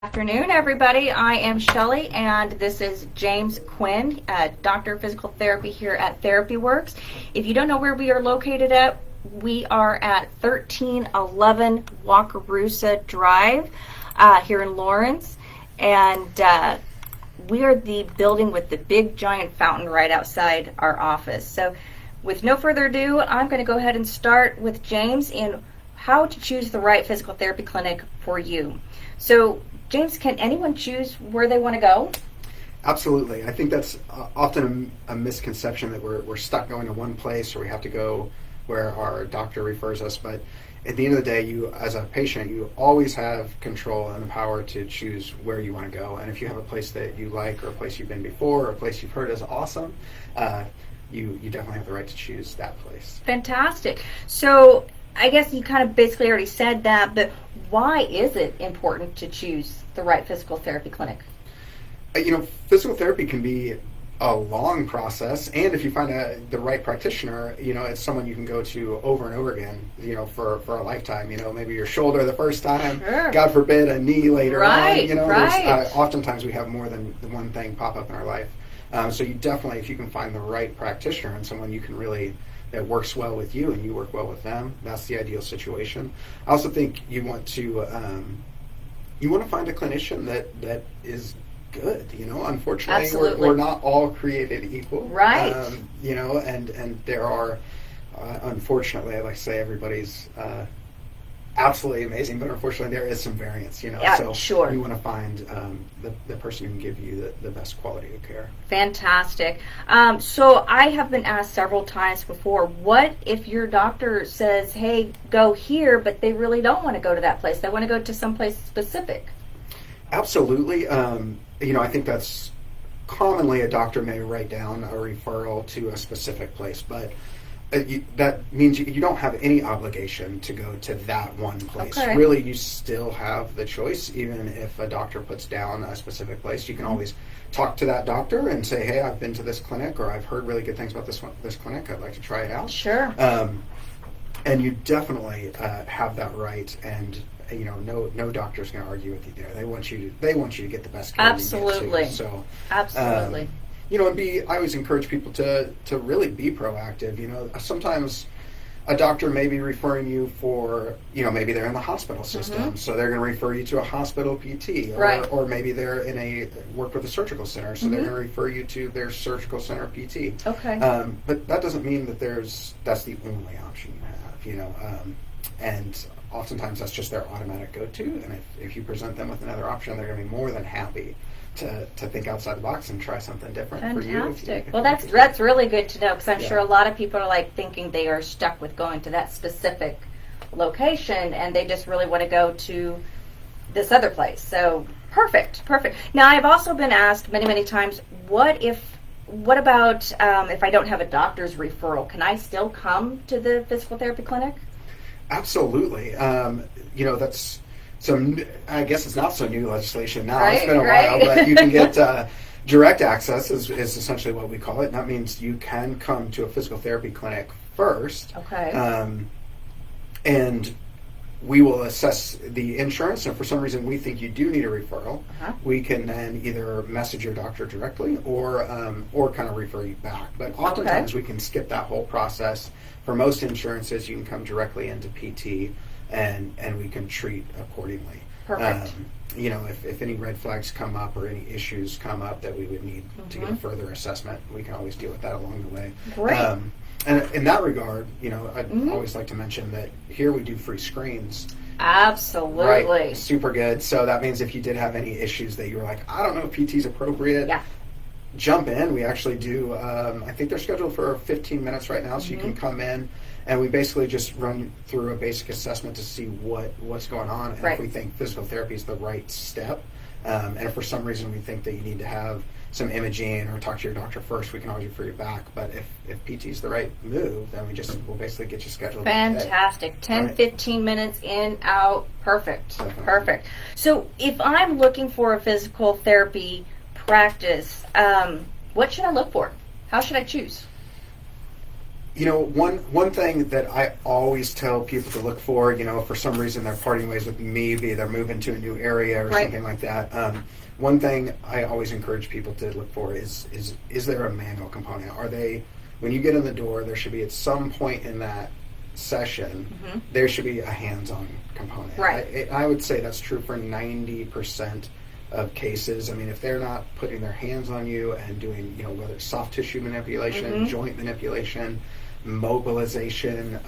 Afternoon, everybody. I am Shelley, and this is James Quinn, Doctor of Physical Therapy here at TherapyWorks. If you don't know where we are located at, we are at 1311 Wakarusa Drive here in Lawrence, and we are the building with the big giant fountain right outside our office. So with no further ado, I'm going to go ahead and start with James in how to choose the right physical therapy clinic for you. So James, can anyone choose where they want to go? Absolutely. I think that's often a misconception that we're stuck going to one place or we have to go where our doctor refers us. But at the end of the day, you, as a patient, you always have control and the power to choose where you want to go. And if you have a place that you like, or a place you've been before, or a place you've heard is awesome, you definitely have the right to choose that place. Fantastic. So I guess you kind of basically already said that, but why is it important to choose the right physical therapy clinic? Physical therapy can be a long process, and if you find the right practitioner, it's someone you can go to over and over again, for a lifetime. Maybe your shoulder the first time, sure. God forbid a knee later on. Right. Oftentimes we have more than one thing pop up in our life. So you definitely, if you can find the right practitioner and someone you can really that works well with you and you work well with them, that's the ideal situation. I also think you want to find a clinician that is good. Unfortunately, Absolutely. we're not all created equal. Right. And there are, unfortunately, I like to say everybody's absolutely amazing, but unfortunately there is some variance, Yeah, so sure. you want to find the person who can give you the best quality of care. Fantastic. So I have been asked several times before, what if your doctor says, hey, go here, but they really don't want to go to that place? They want to go to someplace specific. Absolutely. I think that's commonly a doctor may write down a referral to a specific place, but that means you don't have any obligation to go to that one place. Okay. Really, you still have the choice. Even if a doctor puts down a specific place, you can always talk to that doctor and say, hey, I've been to this clinic, or I've heard really good things about this clinic. I'd like to try it out. Sure. And you definitely have that right, and no doctor's going to argue with you there. They want you to get the best care. Absolutely. You get to. So Absolutely. I always encourage people to really be proactive. Sometimes a doctor may be referring you for, maybe they're in the hospital system, so they're going to refer you to a hospital PT, or maybe they're work with a surgical center, so they're going to refer you to their surgical center PT. Okay. But that doesn't mean that that's the only option you have, and oftentimes that's just their automatic go-to, and if you present them with another option, they're going to be more than happy to think outside the box and try something different. Fantastic. For you. Well, that's really good to know, because I'm sure a lot of people are thinking they are stuck with going to that specific location, and they just really want to go to this other place. So perfect. Now, I've also been asked many times, what about if I don't have a doctor's referral? Can I still come to the physical therapy clinic? Absolutely. That's I guess it's not so new legislation now. Right, it's been a while, but you can get direct access is essentially what we call it. And that means you can come to a physical therapy clinic first. Okay. And we will assess the insurance, and for some reason we think you do need a referral, we can then either message your doctor directly or kind of refer you back. But oftentimes we can skip that whole process. For most insurances, you can come directly into PT, and we can treat accordingly. Perfect. If any red flags come up or any issues come up that we would need to get a further assessment, we can always deal with that along the way. Great. And in that regard, I'd always like to mention that here we do free screens. Absolutely. Right, super good. So that means if you did have any issues that you were like, I don't know if PT's appropriate, jump in. We actually do, I think they're scheduled for 15 minutes right now, so you can come in, and we basically just run through a basic assessment to see what's going on, and if we think physical therapy is the right step, and if for some reason we think that you need to have some imaging or talk to your doctor first, we can always refer you back. But if PT is the right move, then we'll basically get you scheduled. Fantastic. 15 minutes in, out. Perfect. Perfect. So if I'm looking for a physical therapy practice, what should I look for? How should I choose? One thing that I always tell people to look for, if for some reason they're parting ways with me, be they're moving to a new area or something like that. One thing I always encourage people to look for is there a manual component? When you get in the door, there should be at some point in that session, there should be a hands-on component. Right. I would say that's true for 90% of cases. I mean, if they're not putting their hands on you and doing, whether it's soft tissue manipulation, joint manipulation, mobilization,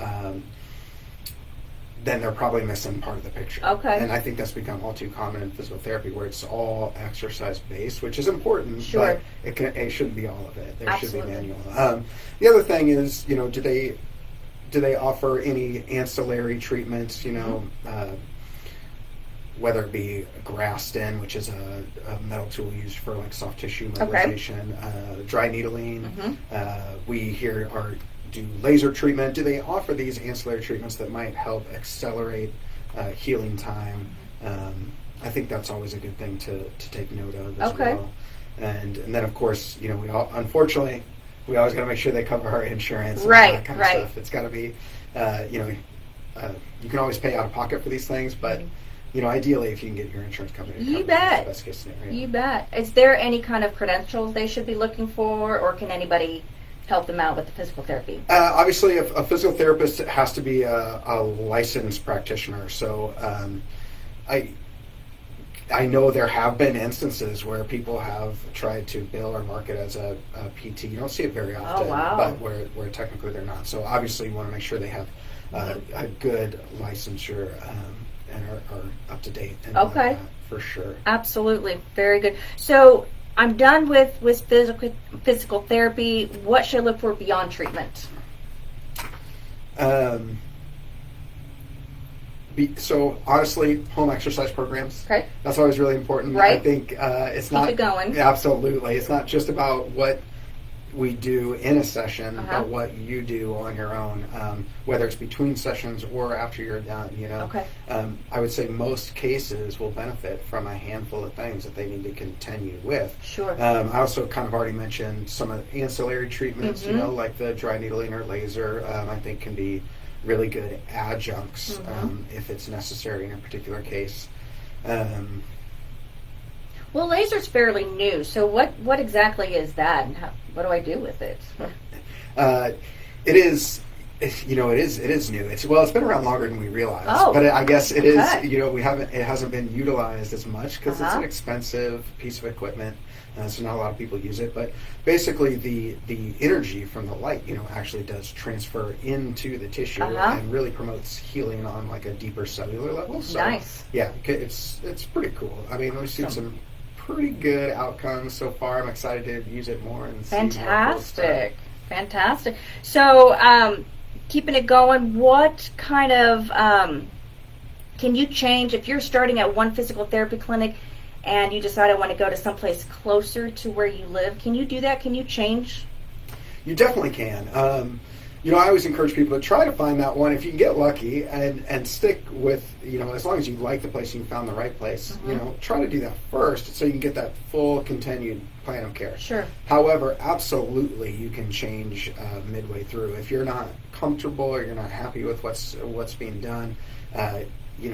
then they're probably missing part of the picture. Okay. And I think that's become all too common in physical therapy, where it's all exercise-based, which is important, Sure. but it shouldn't be all of it. There Absolutely. should be manual. The other thing is, do they offer any ancillary treatments, whether it be Graston, which is a metal tool used for like soft tissue mobilization, dry needling. We here do laser treatment. Do they offer these ancillary treatments that might help accelerate healing time? I think that's always a good thing to take note of as well. And then of course, unfortunately, we always got to make sure they cover our insurance and all that kind of stuff. It's got to be, you can always pay out of pocket for these things, but ideally, if you can get your insurance company to cover it, that's the best case scenario. You bet. Is there any kind of credentials they should be looking for, or can anybody help them out with the physical therapy? Obviously, a physical therapist has to be a licensed practitioner. So I know there have been instances where people have tried to bill or market as a PT. You don't see it very often, but where technically they're not. So obviously, you want to make sure they have a good licensure and are up to date. And for sure. Absolutely. Very good. So I'm done with physical therapy. What should I look for beyond treatment? So honestly, home exercise programs. Okay. That's always really important. Right. I think it's Keep not it going. Absolutely. It's not just about what we do in a session, but what you do on your own, whether it's between sessions or after you're done. Okay. I would say most cases will benefit from a handful of things that they need to continue with. Sure. I also kind of already mentioned some of the ancillary treatments, like the dry needling or laser. I think can be really good adjuncts if it's necessary in a particular case. Well, laser's fairly new, so what exactly is that, and what do I do with it? It is new. It's been around longer than we realized. But I guess it is. It hasn't been utilized as much because it's an expensive piece of equipment, so not a lot of people use it. But basically, the energy from the light, actually does transfer into the tissue and really promotes healing on like a deeper cellular level. So, nice. Yeah, it's pretty cool. I mean, we've seen some pretty good outcomes so far. I'm excited to use it more and see more cool stuff. Fantastic. So, keeping it going, what kind of can you change if you're starting at one physical therapy clinic and you decide I want to go to someplace closer to where you live? Can you do that? Can you change? You definitely can. I always encourage people to try to find that one if you can get lucky and stick with, as long as you like the place and you found the right place, try to do that first so you can get that full continued plan of care. Sure. However, absolutely you can change midway through. If you're not comfortable or you're not happy with what's being done, keep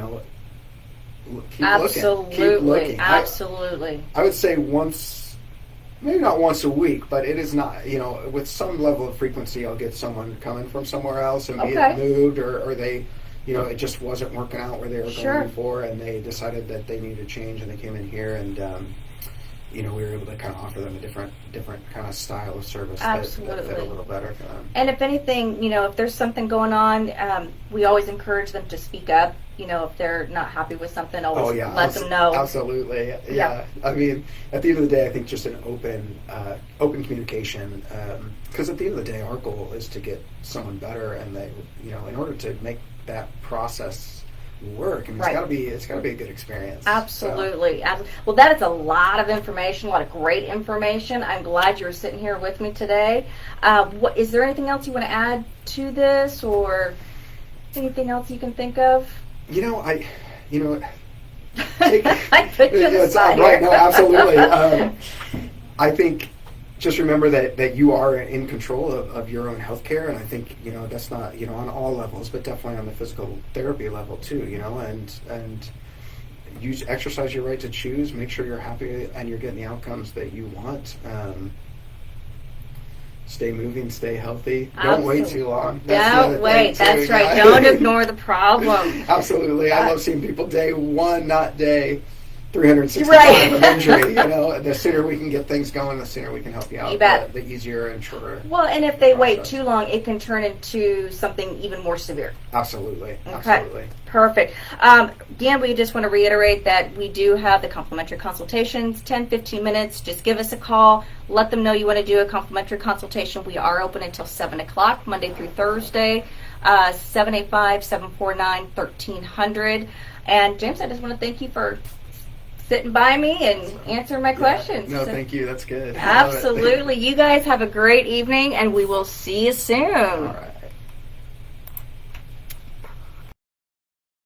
looking. Absolutely. I would say maybe not once a week, but it is not, with some level of frequency, I'll get someone coming from somewhere else and be it moved or they, it just wasn't working out where they were going before and they decided that they needed to change and they came in here and, we were able to kind of offer them a different kind of style of service that fit a little better for them. And if anything, if there's something going on, we always encourage them to speak up. If they're not happy with something, always let them know. Absolutely. Yeah. I mean, at the end of the day, I think just an open communication, because at the end of the day, our goal is to get someone better, and they, in order to make that process work, it's got to be a good experience. Absolutely. Well, that is a lot of information, a lot of great information. I'm glad you're sitting here with me today. Is there anything else you want to add to this, or anything else you can think of? I put you on the spot here. Right, no, absolutely. I think just remember that you are in control of your own health care. And I think, that's not, on all levels, but definitely on the physical therapy level too, and use exercise your right to choose, make sure you're happy and you're getting the outcomes that you want. Stay moving, stay healthy. Don't wait too long. Don't wait. That's right. Don't ignore the problem. Absolutely. I love seeing people day 1, not day 365 of injury. The sooner we can get things going, the sooner we can help you out. You bet. The easier and shorter. Well, and if they wait too long, it can turn into something even more severe. Absolutely. Okay. Absolutely. Perfect. Again, we just want to reiterate that we do have the complimentary consultations, 10-15 minutes. Just give us a call. Let them know you want to do a complimentary consultation. We are open until 7 o'clock, Monday through Thursday, 785-749-1300. And James, I just want to thank you for sitting by me and answering my questions. No, thank you. That's good. Absolutely. You guys have a great evening, and we will see you soon. All right.